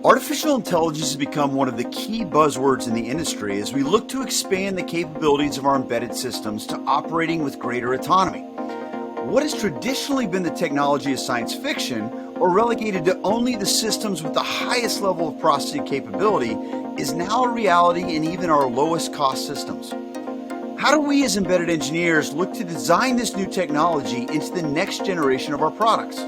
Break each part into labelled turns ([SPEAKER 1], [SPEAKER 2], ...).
[SPEAKER 1] Artificial intelligence has become one of the key buzzwords in the industry as we look to expand the capabilities of our embedded systems to operating with greater autonomy. What has traditionally been the technology of science fiction, or relegated to only the systems with the highest level of processing capability, is now a reality in even our lowest cost systems. How do we as embedded engineers look to design this new technology into the next generation of our products?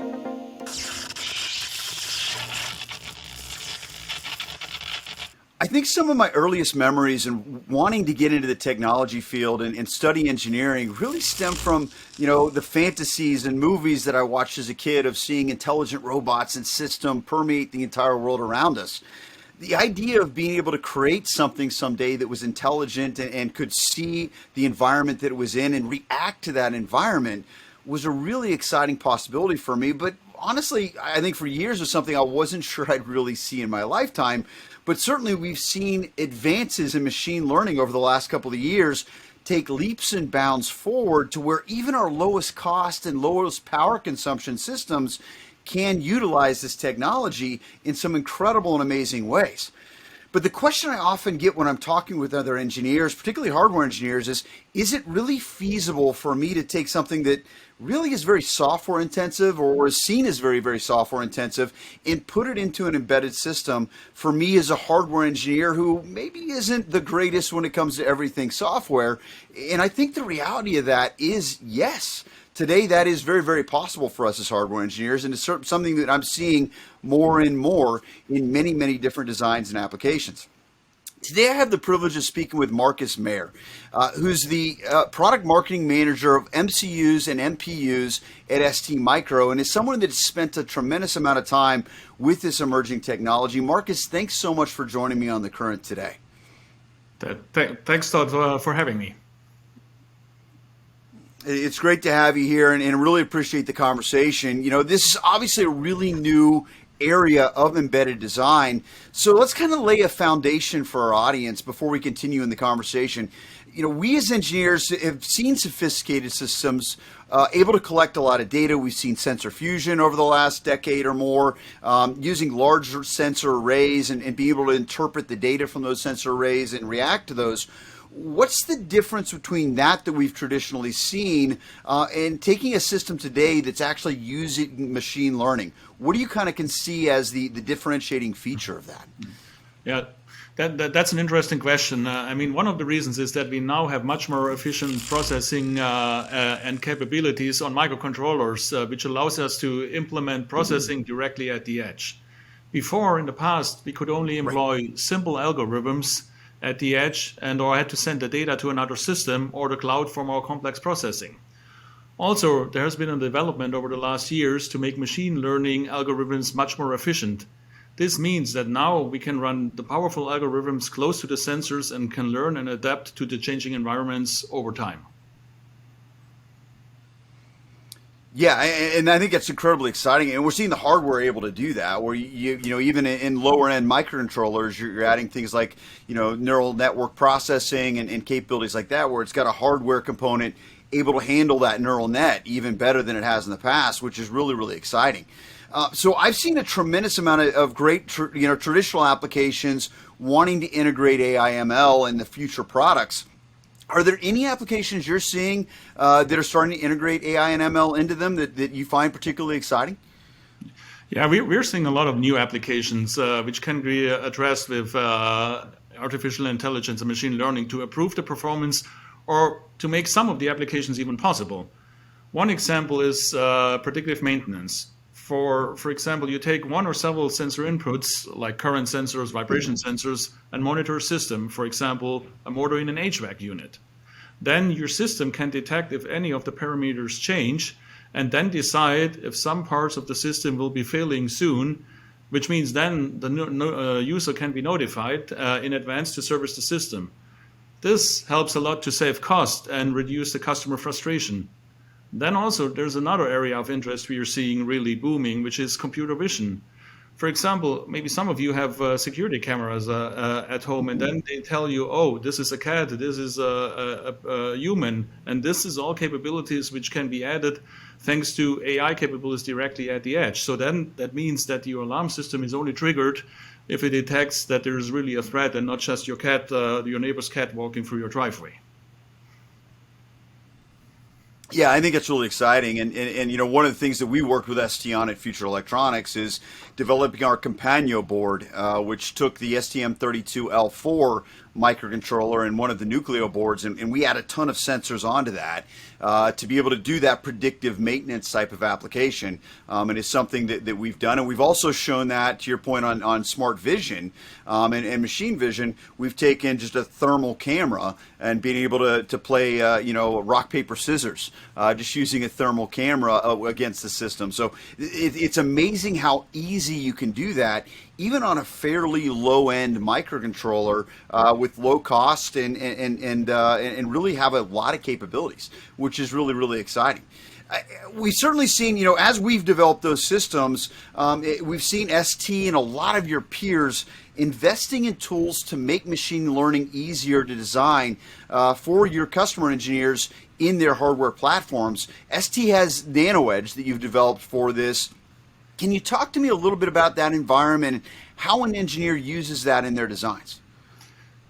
[SPEAKER 1] I think some of my earliest memories and wanting to get into the technology field and study engineering really stem from, the fantasies and movies that I watched as a kid of seeing intelligent robots and systems permeate the entire world around us. The idea of being able to create something someday that was intelligent and could see the environment that it was in and react to that environment was a really exciting possibility for me. But honestly, I think for years was something I wasn't sure I'd really see in my lifetime. But certainly we've seen advances in machine learning over the last couple of years take leaps and bounds forward to where even our lowest cost and lowest power consumption systems can utilize this technology in some incredible and amazing ways. But the question I often get when I'm talking with other engineers, particularly hardware engineers, is it really feasible for me to take something that really is very software intensive or is seen as very, very software intensive and put it into an embedded system for me as a hardware engineer who maybe isn't the greatest when it comes to everything software? And I think the reality of that is yes. Today, that is very, very possible for us as hardware engineers, and it's something that I'm seeing more and more in many, many different designs and applications. Today, I have the privilege of speaking with Markus Mayr, who's the product marketing manager of MCUs and MPUs at STMicro, and is someone that has spent a tremendous amount of time with this emerging technology. Markus, thanks so much for joining me on The Current today.
[SPEAKER 2] Thanks, Todd, for having me.
[SPEAKER 1] It's great to have you here and really appreciate the conversation. This is obviously a really new area of embedded design. So let's kind of lay a foundation for our audience before we continue in the conversation. We as engineers have seen sophisticated systems able to collect a lot of data. We've seen sensor fusion over the last decade or more, using larger sensor arrays and be able to interpret the data from those sensor arrays and react to those. What's the difference between that we've traditionally seen and taking a system today that's actually using machine learning? What do you kind of can see as the differentiating feature of that?
[SPEAKER 2] Yeah, that's an interesting question. One of the reasons is that we now have much more efficient processing and capabilities on microcontrollers, which allows us to implement processing directly at the edge. Before, in the past, we could only employ simple algorithms at the edge or had to send the data to another system or the cloud for more complex processing. Also, there has been a development over the last years to make machine learning algorithms much more efficient. This means that now we can run the powerful algorithms close to the sensors and can learn and adapt to the changing environments over time.
[SPEAKER 1] Yeah, and I think that's incredibly exciting, and we're seeing the hardware able to do that. Where even in lower end microcontrollers, you're adding things like neural network processing and capabilities like that, where it's got a hardware component able to handle that neural net even better than it has in the past, which is really, really exciting. So I've seen a tremendous amount of great traditional applications wanting to integrate AI/ML in the future products. Are there any applications you're seeing that are starting to integrate AI and ML into them that you find particularly exciting?
[SPEAKER 2] Yeah, we're seeing a lot of new applications which can be addressed with artificial intelligence and machine learning to improve the performance or to make some of the applications even possible. One example is predictive maintenance. For example, you take one or several sensor inputs like current sensors, vibration sensors, and monitor a system, for example, a motor in an HVAC unit. Then your system can detect if any of the parameters change and then decide if some parts of the system will be failing soon, which means then the user can be notified in advance to service the system. This helps a lot to save cost and reduce the customer frustration. Then also there's another area of interest we are seeing really booming, which is computer vision. For example, maybe some of you have security cameras at home, and then they tell you, oh, this is a cat, this is a human, and this is all capabilities which can be added thanks to AI capabilities directly at the edge. So then that means that your alarm system is only triggered if it detects that there is really a threat and not just your cat, your neighbor's cat walking through your driveway.
[SPEAKER 1] Yeah, I think it's really exciting. And one of the things that we worked with ST on at Future Electronics is developing our Compagno board, which took the STM32L4 microcontroller and one of the Nucleo boards, and we add a ton of sensors onto that to be able to do that predictive maintenance type of application. And it's something that we've done. And we've also shown that, to your point on smart vision and machine vision, we've taken just a thermal camera and being able to play, rock, paper, scissors, just using a thermal camera against the system. So it's amazing how easy you can do that, even on a fairly low-end microcontroller with low cost and really have a lot of capabilities, which is really, really exciting. We've certainly seen, as we've developed those systems, we've seen ST and a lot of your peers investing in tools to make machine learning easier to design for your customer engineers in their hardware platforms. ST has NanoEdge that you've developed for this. Can you talk to me a little bit about that environment and how an engineer uses that in their designs?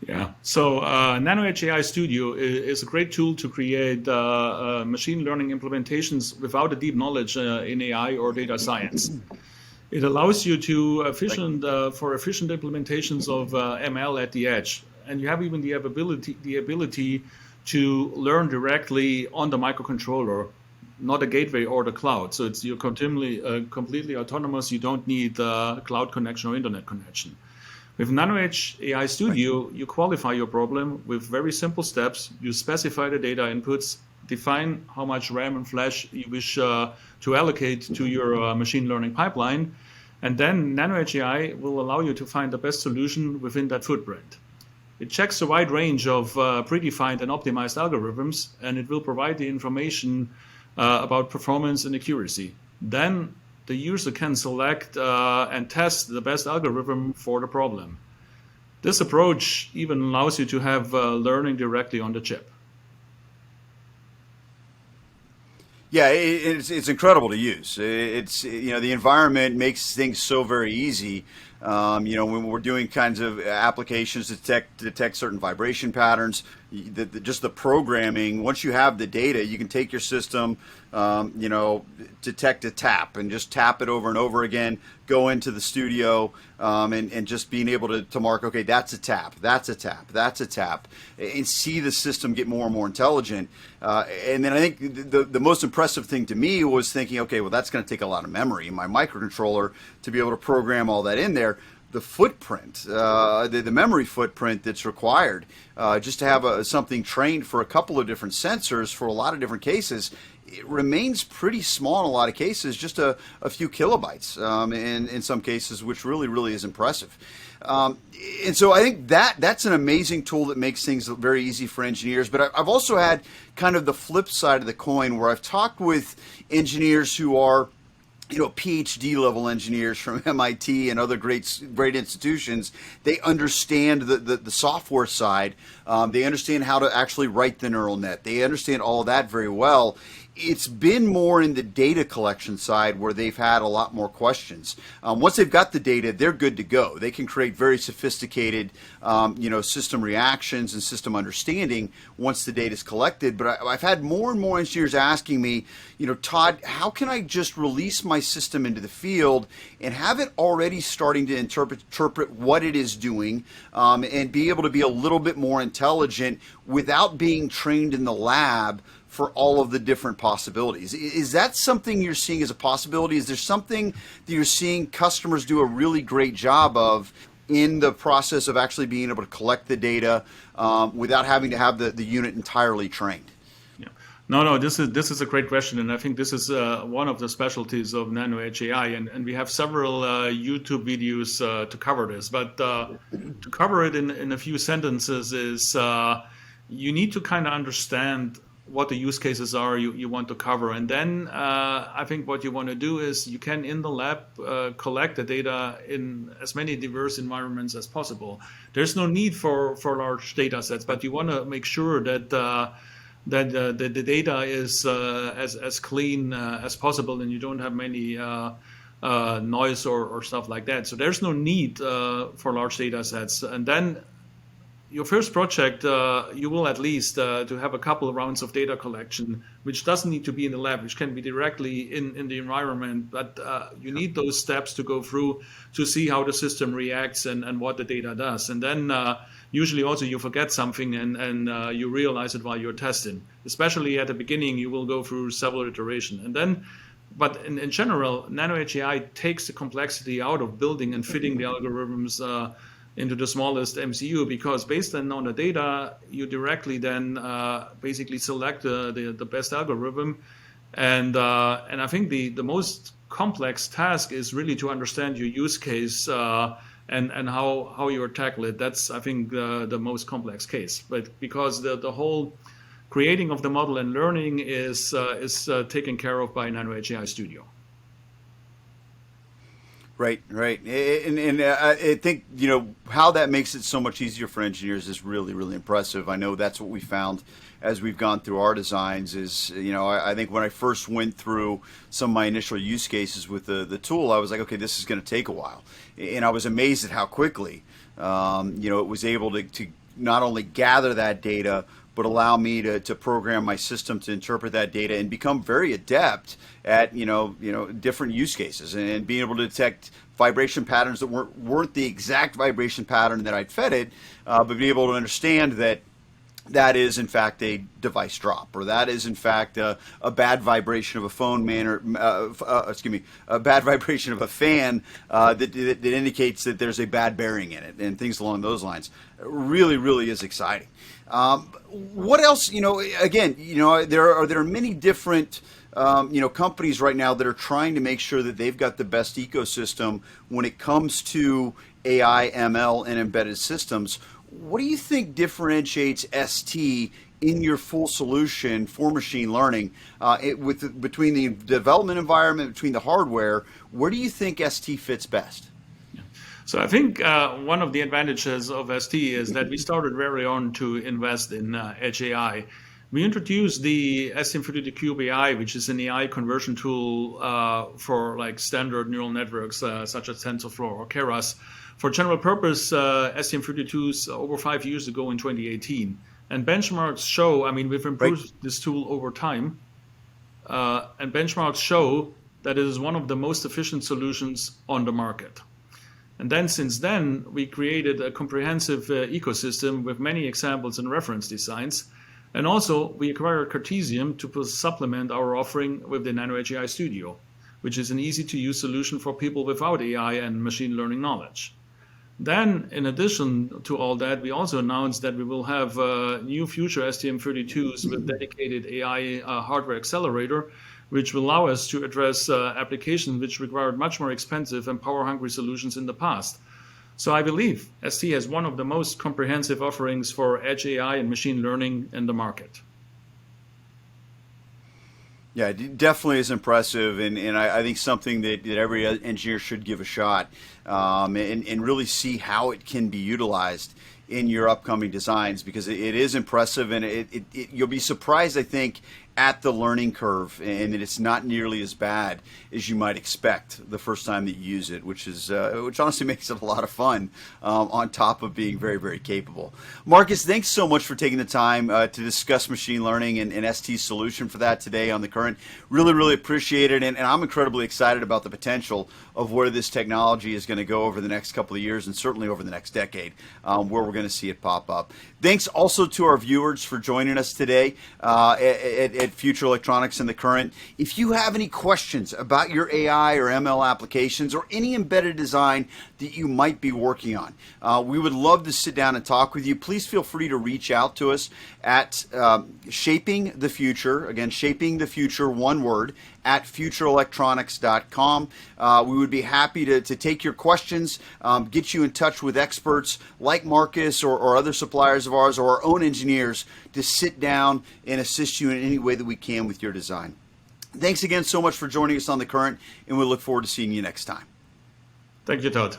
[SPEAKER 2] Yeah, so NanoEdge AI Studio is a great tool to create machine learning implementations without a deep knowledge in AI or data science. It allows you to for efficient implementations of ML at the edge, and you have even the ability to learn directly on the microcontroller, not a gateway or the cloud. So you're completely autonomous. You don't need a cloud connection or internet connection. With NanoEdge AI Studio, you qualify your problem with very simple steps. You specify the data inputs, define how much RAM and flash you wish to allocate to your machine learning pipeline, and then NanoEdge AI will allow you to find the best solution within that footprint. It checks a wide range of predefined and optimized algorithms, and it will provide the information about performance and accuracy. Then the user can select and test the best algorithm for the problem. This approach even allows you to have learning directly on the chip.
[SPEAKER 1] Yeah, it's incredible to use. It's the environment makes things so very easy. When we're doing kinds of applications to detect certain vibration patterns, just the programming. Once you have the data, you can take your system, detect a tap and just tap it over and over again. Go into the studio and just being able to mark, okay, that's a tap, that's a tap, that's a tap, and see the system get more and more intelligent. And then I think the most impressive thing to me was thinking, okay, well, that's going to take a lot of memory in my microcontroller to be able to program all that in there. The footprint, the memory footprint that's required just to have something trained for a couple of different sensors for a lot of different cases, it remains pretty small in a lot of cases, just a few kilobytes in some cases, which really, really is impressive. And so I think that's an amazing tool that makes things very easy for engineers. But I've also had kind of the flip side of the coin where I've talked with engineers who are PhD level engineers from MIT and other great institutions. They understand the software side. They understand how to actually write the neural net. They understand all of that very well. It's been more in the data collection side where they've had a lot more questions. Once they've got the data, they're good to go. They can create very sophisticated, system reactions and system understanding once the data is collected. But I've had more and more engineers asking me, Todd, how can I just release my system into the field and have it already starting to interpret what it is doing and be able to be a little bit more intelligent without being trained in the lab for all of the different possibilities? Is that something you're seeing as a possibility? Is there something that you're seeing customers do a really great job of in the process of actually being able to collect the data without having to have the unit entirely trained?
[SPEAKER 2] Yeah. No, this is a great question, and I think this is one of the specialties of NanoEdge AI, and we have several YouTube videos to cover this. But to cover it in a few sentences is you need to kind of understand what the use cases are you want to cover. And then I think what you want to do is you can, in the lab, collect the data in as many diverse environments as possible. There's no need for large data sets, but you want to make sure that the data is as clean as possible, and you don't have many noise or stuff like that. So there's no need for large data sets. And then your first project, you will at least to have a couple of rounds of data collection, which doesn't need to be in the lab, which can be directly in the environment. But you need those steps to go through to see how the system reacts and what the data does. And then usually also you forget something and you realize it while you're testing. Especially at the beginning, you will go through several iterations. And then, but in general, Nano Edge AI takes the complexity out of building and fitting the algorithms into the smallest MCU, because based on the data, you directly then basically select the best algorithm. And I think the most complex task is really to understand your use case and how you tackle it. That's, I think, the most complex case. But because the whole creating of the model and learning is taken care of by Nano Edge AI Studio.
[SPEAKER 1] Right. And I think, how that makes it so much easier for engineers is really, really impressive. I know that's what we found as we've gone through our designs is, I think when I first went through some of my initial use cases with the tool, I was like, okay, this is going to take a while. And I was amazed at how quickly, it was able to not only gather that data, but allow me to program my system to interpret that data and become very adept at different use cases and being able to detect vibration patterns that weren't the exact vibration pattern that I'd fed it, but be able to understand that is in fact a device drop, or that is in fact a bad vibration of a phone a bad vibration of a fan that indicates that there's a bad bearing in it, and things along those lines. Really, really is exciting. What else? Again, there are many different companies right now that are trying to make sure that they've got the best ecosystem when it comes to AI, ML, and embedded systems. What do you think differentiates ST in your full solution for machine learning between the development environment, between the hardware? Where do you think ST fits best?
[SPEAKER 2] So I think one of the advantages of ST is that we started very on to invest in Edge AI. We introduced the STM32Cube AI, which is an AI conversion tool for like standard neural networks such as TensorFlow or Keras. For general purpose STM32s over 5 years ago in 2018. And benchmarks show, we've improved this tool over time, and benchmarks show that it is one of the most efficient solutions on the market. And then since then, we created a comprehensive ecosystem with many examples and reference designs. And also, we acquired Cartesium to supplement our offering with the Nano Edge AI Studio, which is an easy-to-use solution for people without AI and machine learning knowledge. Then, in addition to all that, we also announced that we will have new future STM32s with dedicated AI hardware accelerator, which will allow us to address applications which required much more expensive and power-hungry solutions in the past. So I believe ST has one of the most comprehensive offerings for Edge AI and machine learning in the market.
[SPEAKER 1] Yeah, it definitely is impressive, and I think something that every engineer should give a shot and really see how it can be utilized in your upcoming designs, because it is impressive, and you'll be surprised, I think, at the learning curve, and that it's not nearly as bad as you might expect the first time that you use it, which honestly makes it a lot of fun, on top of being very, very capable. Markus, thanks so much for taking the time to discuss machine learning and ST's solution for that today on The Current. Really, really appreciate it, and I'm incredibly excited about the potential of where this technology is going to go over the next couple of years, and certainly over the next decade, where we're going to see it pop up. Thanks also to our viewers for joining us today at Future Electronics and The Current. If you have any questions about your AI or ML applications or any embedded design that you might be working on, we would love to sit down and talk with you. Please feel free to reach out to us at Shaping the Future, again, Shaping the Future, one word, at futureelectronics.com. We would be happy to take your questions, get you in touch with experts like Markus or other suppliers of ours or our own engineers to sit down and assist you in any way that we can with your design. Thanks again so much for joining us on The Current, and we look forward to seeing you next time.
[SPEAKER 2] Thank you, Todd.